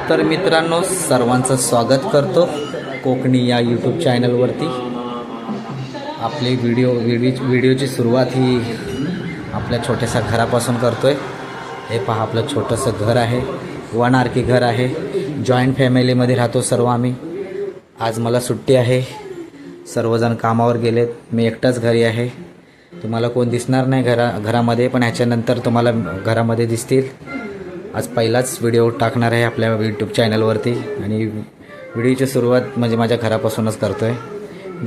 तर मित्रांनो, सर्वांचं स्वागत करतो कोकणी या यूट्यूब चॅनलवरती. आपली व्हिडिओची सुरुवात ही आपल्या छोट्याशा घरापासून करतोय. हे पहा, आपलं छोटंसं घर आहे, 1 RK घर आहे. जॉईंट फॅमिलीमध्ये राहतो सर्व आम्ही. आज मला सुट्टी आहे, सर्वजण कामावर गेलेत, मी एकटाच घरी आहे. तुम्हाला कोण दिसणार नाही घरामध्ये, पण ह्याच्यानंतर तुम्हाला घरामध्ये दिसतील. आज पहिलाच व्हिडिओ टाकणार आहे आपल्या यूट्यूब चॅनलवरती आणि व्हिडिओची सुरुवात म्हणजे माझ्या घरापासूनच करतो आहे.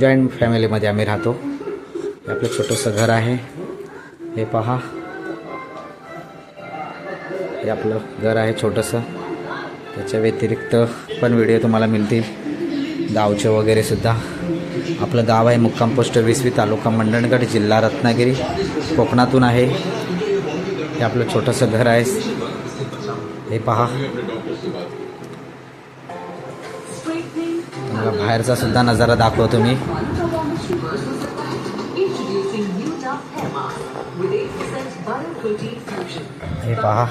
जॉईंट फॅमिलीमध्ये आम्ही राहतो. हे आपलं छोटंसं घर आहे, हे पहा. हे आपलं घर आहे छोटंसं. त्याच्या व्यतिरिक्त पण व्हिडिओ तुम्हाला मिळतील, गावचे वगैरे सुद्धा. आपलं गाव आहे मुक्काम पोस्ट विसवी, तालुका मंडणगड, जिल्हा रत्नागिरी, कोकणातून आहे. हे आपलं छोटंसं घर आहे, हे पहा. तुम्हाला बाहेरचा सुद्धा नजारा दाखवतो मी. हे पहा,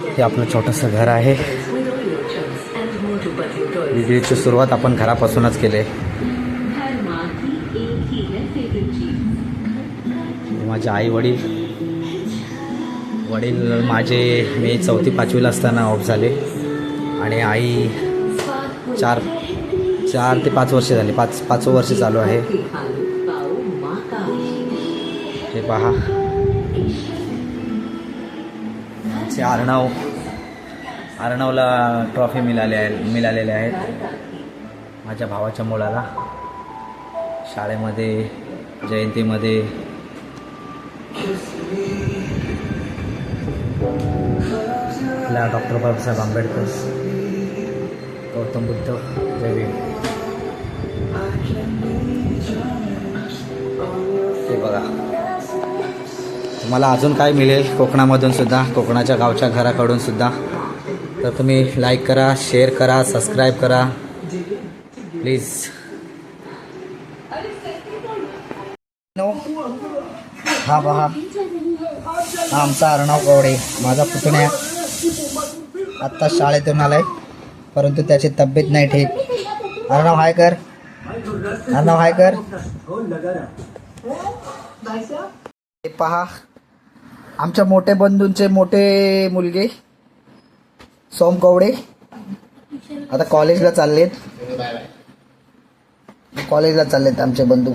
हे आपलं छोटंसं घर आहे. व्हिडिओची सुरुवात आपण घरापासूनच केली. माझे आई वडील माझे, मी 4थी 5वीला असताना ऑफ झाले आणि आई 4 ते 5 वर्ष झाली, 5 वर्ष चालू आहे. हे पहा, अर्णवला ट्रॉफी मिळालेल्या आहेत माझ्या भावाच्या मुलाला. शाळेमध्ये जयंतीमध्ये आपल्या डॉक्टर बाबासाहेब आंबेडकर, गौतम बुद्ध, जय भीम. हे बघा, तुम्हाला अजून काय मिळेल कोकणामधून सुद्धा, कोकणाच्या गावच्या घराकडून सुद्धा. तर तुम्ही लाईक करा, शेअर करा, सबस्क्राईब करा प्लीज. हा पहा, हा आमचा अर्णव कवडे, माझा पुतण्या. आत्ता शाळेतून आलाय, परंतु त्याची तब्येत नाही ठीक. अर्णव हाय कर, अर्णव हाय कर. हे पहा, आमच्या मोठे बंधूंचे मोठे मुलगे सोम कवडे आता कॉलेजला चाललेत आमचे बंधू.